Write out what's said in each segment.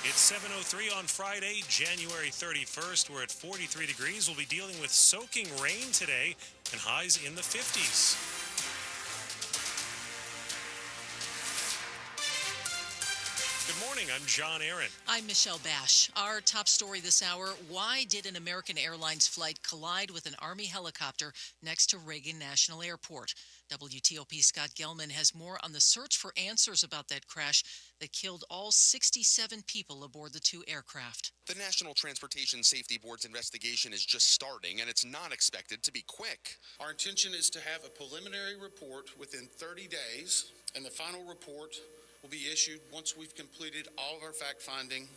It's 7:03 on Friday, January 31st. We're at 43 degrees. We'll be dealing with soaking rain today and highs in the 50s. Good morning. I'm John Aaron. I'm Michelle Basch. Our top story this hour: why did an American Airlines flight collide with an Army helicopter next to Reagan National Airport? WTOP's Scott Gelman has more on the search for answers about that crash that killed all 67 people aboard the two aircraft. The National Transportation Safety Board's investigation is just starting, and it's not expected to be quick. Our intention is to have a preliminary report within 30 days, and the final report will be issued once we've completed all of our fact-finding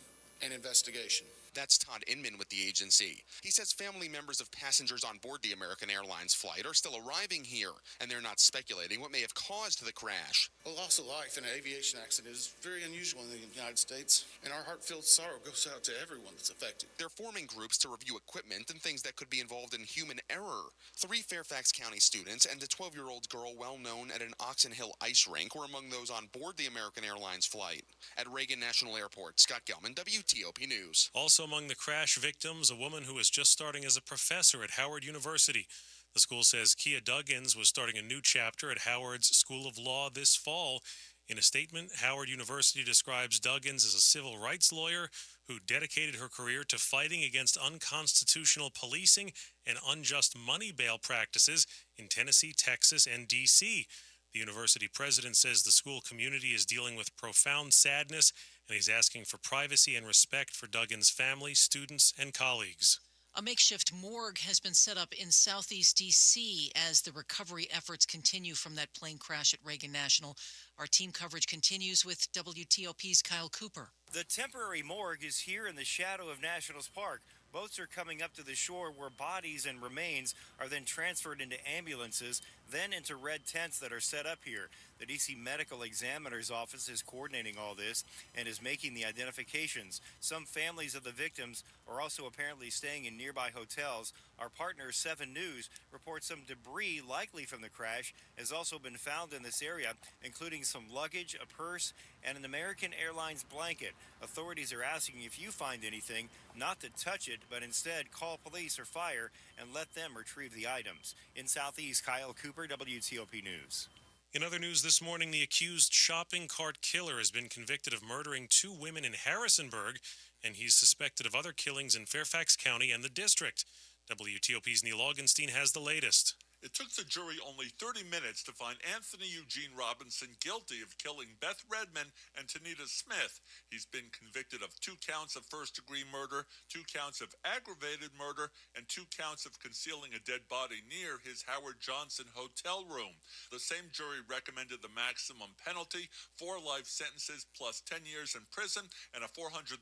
and investigation. That's Todd Inman with the agency. He says family members of passengers on board the American Airlines flight are still arriving here, and they're not speculating what may have caused the crash. A loss of life in an aviation accident is very unusual in the United States, and our heartfelt sorrow goes out to everyone that's affected. They're forming groups to review equipment and things that could be involved in human error. 3 Fairfax County students and a 12-year-old girl well known at an Oxon Hill ice rink were among those on board the American Airlines flight. At Reagan National Airport, Scott Gelman, WTOP News. Also among the crash victims, a woman who was just starting as a professor at Howard University. The school says Kia Duggins was starting a new chapter at Howard's School of Law this fall. In a statement, Howard University describes Duggins as a civil rights lawyer who dedicated her career to fighting against unconstitutional policing and unjust money bail practices in Tennessee, Texas, and D.C. The university president says the school community is dealing with profound sadness, and he's asking for privacy and respect for Duggins' family, students, and colleagues. A makeshift morgue has been set up in southeast D.C. as the recovery efforts continue from that plane crash at Reagan National. Our team coverage continues with WTOP's Kyle Cooper. The temporary morgue is here in the shadow of Nationals Park. Boats are coming up to the shore where bodies and remains are then transferred into ambulances, then into red tents that are set up here. The D.C. Medical Examiner's Office is coordinating all this and is making the identifications. Some families of the victims are also apparently staying in nearby hotels. Our partner, 7 News, reports some debris likely from the crash has also been found in this area, including some luggage, a purse, and an American Airlines blanket. Authorities are asking if you find anything, not to touch it, but instead call police or fire and let them retrieve the items. In Southeast, Kyle Cooper, WTOP News. In other news this morning, the accused shopping cart killer has been convicted of murdering 2 women in Harrisonburg, and he's suspected of other killings in Fairfax County and the district. WTOP's Neil Augenstein has the latest. It took the jury only 30 minutes to find Anthony Eugene Robinson guilty of killing Beth Redmond and Tanita Smith. He's been convicted of 2 counts of first-degree murder, 2 counts of aggravated murder, and 2 counts of concealing a dead body near his Howard Johnson hotel room. The same jury recommended the maximum penalty, 4 life sentences plus 10 years in prison and a $400,000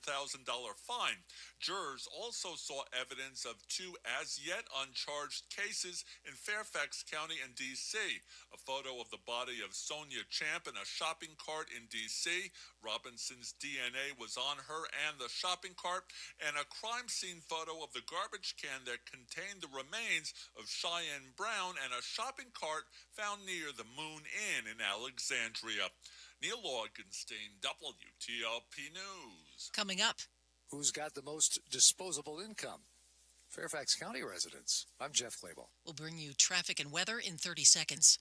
fine. Jurors also saw evidence of 2 as-yet uncharged cases in Fairfax County and D.C. A photo of the body of Sonia Champ in a shopping cart in D.C. Robinson's DNA was on her and the shopping cart, and a crime scene photo of the garbage can that contained the remains of Cheyenne Brown and a shopping cart found near the Moon Inn in Alexandria. Neil Augenstein, WTOP News. Coming up. Who's got the most disposable income? Fairfax County residents. I'm Jeff Clable. We'll bring you traffic and weather in 30 seconds.